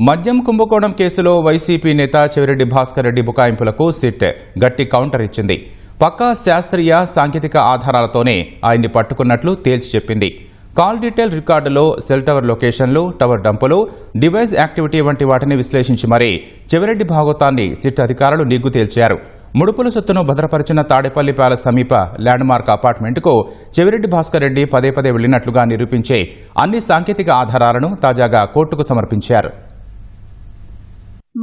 మద్యం కుంభకోణం కేసులో వైసీపీ నేత చెవిరెడ్డి భాస్కర్ రెడ్డి బుకాయింపులకు సిట్ గట్టి కౌంటర్ ఇచ్చింది. పక్కా శాస్త్రీయ సాంకేతిక ఆధారాలతోనే ఆయన్ని పట్టుకున్నట్లు తేల్చి చెప్పింది. కాల్ డీటెయిల్ రికార్డులో సెల్ టవర్ లొకేషన్లు, టవర్ డంపులు, డివైస్ యాక్టివిటీ వంటి వాటిని విశ్లేషించి మరీ చెవిరెడ్డి భాగోతాన్ని సిట్ అధికారులు నిగ్గు తేల్చారు. ముడుపుల సొత్తును భద్రపరిచిన తాడేపల్లి ప్యాలెస్ సమీప ల్యాండ్మార్క్ అపార్ట్మెంట్కు చెవిరెడ్డి భాస్కర్ రెడ్డి పదే పదే వెళ్లినట్లుగా నిరూపించే అన్ని సాంకేతిక ఆధారాలను తాజాగా కోర్టుకు సమర్పించారు.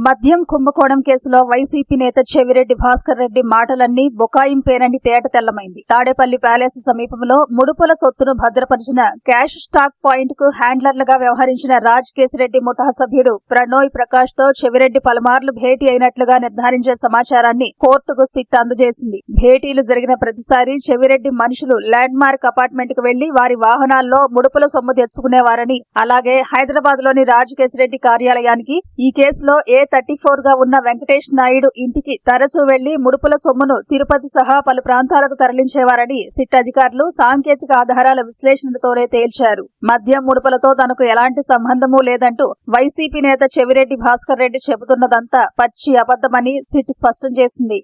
మద్యం కుంభకోణం కేసులో వైసీపీ నేత చెవిరెడ్డి భాస్కర్ రెడ్డి మాటలన్నీ బుకాయింపేనని తేట తెల్లమైంది. తాడేపల్లి ప్యాలెస్ సమీపంలో ముడుపుల సొత్తును భద్రపరిచిన క్యాష్ స్టాక్ పాయింట్ కు హ్యాండ్లర్లుగా వ్యవహరించిన రాజ్ కేసిరెడ్డి ముఠా సభ్యుడు ప్రణోయ్ ప్రకాష్ తో చెవిరెడ్డి పలుమార్లు భేటీ అయినట్లుగా నిర్ధారించే సమాచారాన్ని కోర్టుకు సిట్ అందజేసింది. భేటీలు జరిగిన ప్రతిసారి చెవిరెడ్డి మనుషులు ల్యాండ్ మార్క్ అపార్ట్మెంట్ కు వెళ్లి వారి వాహనాల్లో ముడుపుల సొమ్ము తెచ్చుకునేవారని, అలాగే హైదరాబాద్ లోని రాజ్ కేసిరెడ్డి కార్యాలయానికి ఈ కేసులో A34 గా ఉన్న వెంకటేష్ నాయుడు ఇంటికి తరచూ వెళ్లి ముడుపుల సొమ్మును తిరుపతి సహా పలు ప్రాంతాలకు తరలించేవారని సిట్ అధికారులు సాంకేతిక ఆధారాల విశ్లేషణతోనే తేల్చారు. మద్యం ముడుపులతో తనకు ఎలాంటి సంబంధమూ లేదంటూ వైసీపీ నేత చెవిరెడ్డి భాస్కర్ రెడ్డి చెబుతున్నదంతా పచ్చి అబద్దమని సిట్ స్పష్టం చేసింది.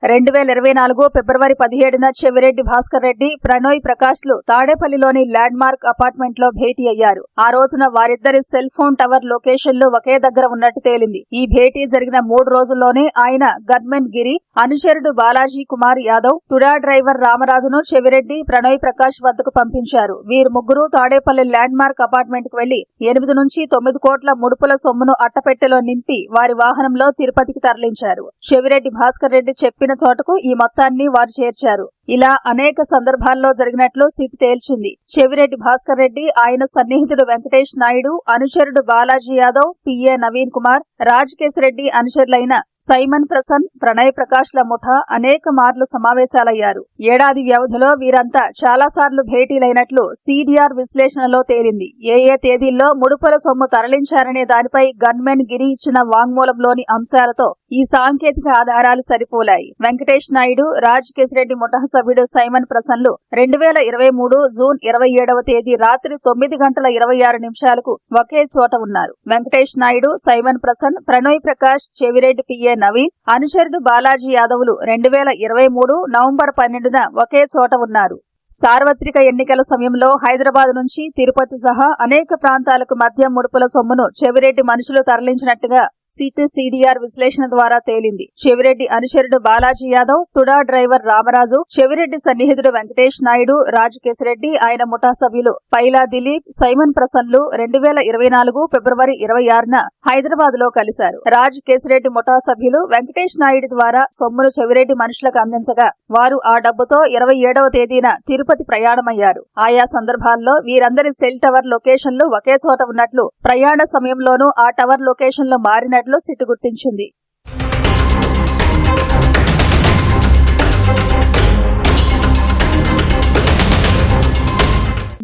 2024 ఫిబ్రవరి 17న చెవిరెడ్డి భాస్కర్ రెడ్డి, ప్రణోయ్ ప్రకాష్ లు తాడేపల్లిలోని ల్యాండ్ మార్క్ అపార్ట్మెంట్ లో భేటీ అయ్యారు. ఆ రోజున వారిద్దరి సెల్ ఫోన్ టవర్ లొకేషన్లు ఒకే దగ్గర ఉన్నట్టు తేలింది. ఈ భేటీ జరిగిన 3 రోజుల్లోనే ఆయన గన్మెన్ గిరి, అనుచరుడు బాలాజీ కుమార్ యాదవ్, తుడా డ్రైవర్ రామరాజును చెవిరెడ్డి, ప్రణోయ్ ప్రకాష్ వద్దకు పంపించారు. వీరు ముగ్గురు తాడేపల్లి ల్యాండ్ మార్క్ అపార్ట్మెంట్ కు వెళ్లి 8 నుంచి 9 కోట్ల ముడుపుల సొమ్మును అట్టపెట్టెలో నింపి వారి వాహనంలో తిరుపతికి తరలించారు. చెవిరెడ్డి భాస్కర్ రెడ్డి చెప్పిన చోటకు ఈ మొత్తాన్ని వారు చేర్చారు. ఇలా అనేక సందర్భాల్లో జరిగినట్లు సిట్ తేల్చింది. చెవిరెడ్డి భాస్కర్ రెడ్డి, ఆయన సన్నిహితుడు వెంకటేష్ నాయుడు, అనుచరుడు బాలాజీ యాదవ్, పిఏ నవీన్ కుమార్, రాజ్ కేసిరెడ్డి అనుచరులైన సైమన్ ప్రసన్, ప్రణయ్ ప్రకాష్ ల ముఠా అనేక మార్లు సమావేశాలయ్యారు. ఏడాది వ్యవధిలో వీరంతా చాలాసార్లు భేటీలైనట్లు సిడిఆర్ విశ్లేషణలో తేలింది. ఏ తేదీల్లో ముడుపుల సొమ్ము తరలించారనే దానిపై గన్మెన్ గిరి ఇచ్చిన వాంగ్మూలంలోని అంశాలతో ఈ సాంకేతిక ఆధారాలు సరిపోలాయి. వెంకటేష్ నాయుడు, రాజ్ కేసిరెడ్డి ముఠా సభ్యుడు సైమన్ ప్రసన్లు 2023 జూన్ 27వ తేదీ రాత్రి 9:26 ఒకే చోట ఉన్నారు. వెంకటేష్ నాయుడు, సైమన్ ప్రసన్, ప్రణోయ్ ప్రకాష్, చెవిరెడ్డి పిఏ నవీన్, అనుచరుడు బాలాజీ యాదవ్లు 2023 నవంబర్ 12న ఒకే చోట ఉన్నారు. సార్వత్రిక ఎన్నికల సమయంలో హైదరాబాద్ నుంచి తిరుపతి సహా అనేక ప్రాంతాలకు మద్యం ముడుపుల సొమ్మును చెవిరెడ్డి మనుషులు తరలించినట్టుగా సిట్ సిడిఆర్ విశ్లేషణ ద్వారా తేలింది. చెవిరెడ్డి అనుచరుడు బాలాజీ యాదవ్, తుడా డ్రైవర్ రామరాజు, చెవిరెడ్డి సన్నిహితుడు వెంకటేష్ నాయుడు, రాజ్ కేసిరెడ్డి, ఆయన ముఠా సభ్యులు పైలా దిలీప్, సైమన్ ప్రసన్లు 2024 ఫిబ్రవరి 26న హైదరాబాద్ లో కలిశారు. రాజ్ కేసిరెడ్డి ముఠా సభ్యులు వెంకటేష్ నాయుడు ద్వారా సొమ్మును చెవిరెడ్డి మనుషులకు అందించగా వారు ఆ డబ్బుతో 27వ తేదీన తిరుపతి ప్రయాణమయ్యారు. ఆయా సందర్భాల్లో వీరందరి సెల్ టవర్ లొకేషన్లు ఒకే చోట ఉన్నట్లు, ప్రయాణ సమయంలోనూ ఆ టవర్ లొకేషన్లు మారినట్లు సిట్ గుర్తించింది.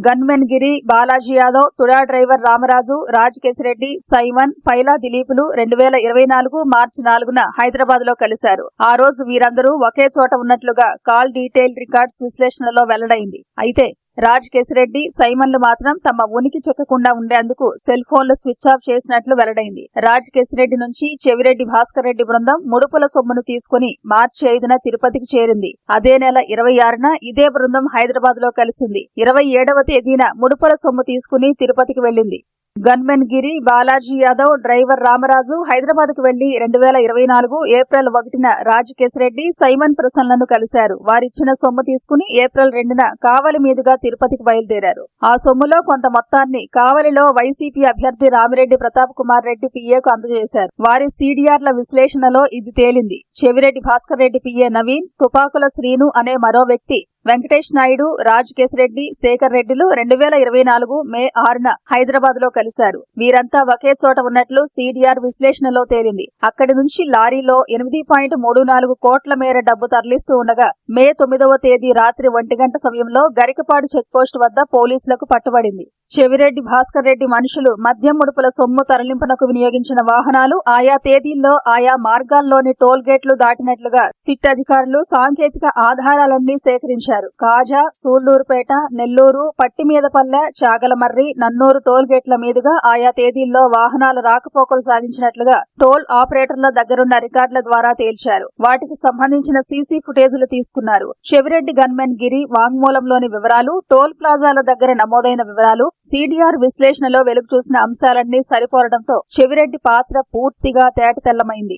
గన్మెన్ గిరి, బాలాజీ యాదవ్, తుడా డ్రైవర్ రామరాజు, రాజ్ కేసిరెడ్డి, సైమన్, పైలా దిలీపులు 2024 మార్చి 4న హైదరాబాద్ లో కలిశారు. ఆ రోజు వీరందరూ ఒకే చోట ఉన్నట్లుగా కాల్ డీటెయిల్ రికార్డ్స్ విశ్లేషణలో వెల్లడైంది. అయితే రాజ్ కేసిరెడ్డి, సైమన్లు మాత్రం తమ ఉనికి చెక్కకుండా ఉండేందుకు సెల్ ఫోన్లు స్విచ్ ఆఫ్ చేసినట్లు వెల్లడైంది. రాజ్ కేసిరెడ్డి నుంచి చెవిరెడ్డి భాస్కర్ రెడ్డి బృందం ముడుపుల సొమ్మును తీసుకుని మార్చి 5న తిరుపతికి చేరింది. అదే నెల 26న ఇదే బృందం హైదరాబాద్ లో కలిసింది. 27వ తేదీన ముడుపుల సొమ్ము తీసుకుని తిరుపతికి వెళ్లింది. గన్మెన్ గిరి, బాలాజీ యాదవ్, డ్రైవర్ రామరాజు హైదరాబాద్ కు వెళ్లి 2024 ఏప్రిల్ 1న రాజ్ కేసిరెడ్డి, సైమన్ ప్రసన్లను కలిశారు. వారిచ్చిన సొమ్ము తీసుకుని ఏప్రిల్ 2న కావలి మీదుగా తిరుపతికి బయలుదేరారు. ఆ సొమ్ములో కొంత మొత్తాన్ని కావలిలో వైసీపీ అభ్యర్థి రామిరెడ్డి ప్రతాప్ కుమార్ రెడ్డి పిఏకు అందజేశారు. వారి సిడిఆర్ల విశ్లేషణలో ఇది తేలింది. చెవిరెడ్డి భాస్కర్ రెడ్డి పిఏ నవీన్, తుపాకుల శ్రీను అనే మరో వ్యక్తి వెంకటేష్ నాయుడు, రాజ్ కేసిరెడ్డి, శేఖర్ రెడ్డిలు 2024 మే 6న హైదరాబాద్ లో కలిశారు. వీరంతా ఒకే చోట ఉన్నట్లు సిడిఆర్ విశ్లేషణలో తేలింది. అక్కడి నుంచి లారీలో 8.34 కోట్ల మేర డబ్బు తరలిస్తూ ఉండగా మే 9వ తేదీ రాత్రి 1 గంట సమయంలో గరికపాడు చెక్పోస్టు వద్ద పోలీసులకు పట్టుబడింది. చెవిరెడ్డి భాస్కర్ రెడ్డి మనుషులు మద్యం ముడుపుల సొమ్ము తరలింపునకు వినియోగించిన వాహనాలు ఆయా తేదీల్లో ఆయా మార్గాల్లోని టోల్ గేట్లు దాటినట్లుగా సిట్ అధికారులు సాంకేతిక ఆధారాలన్నీ సేకరించారు. కాజా, సూళ్లూరుపేట, నెల్లూరు, పట్టిమీదపల్లె, చాగలమర్రి, నన్నూరు టోల్ గేట్ల మీదుగా ఆయా తేదీల్లో వాహనాలు రాకపోకలు సాగించినట్లుగా టోల్ ఆపరేటర్ల దగ్గరున్న రికార్డుల ద్వారా తేల్చారు. వాటికి సంబంధించిన సీసీ ఫుటేజీలు తీసుకున్నారు. చెవిరెడ్డి గన్మెన్ గిరి వాంగ్మూలంలోని వివరాలు, టోల్ ప్లాజాల దగ్గర నమోదైన వివరాలు, సీడీఆర్ విశ్లేషణలో వెలుగు చూసిన అంశాలన్నీ సరిపోరడంతో చెవిరెడ్డి పాత్ర పూర్తిగా తేటతెల్లమైంది.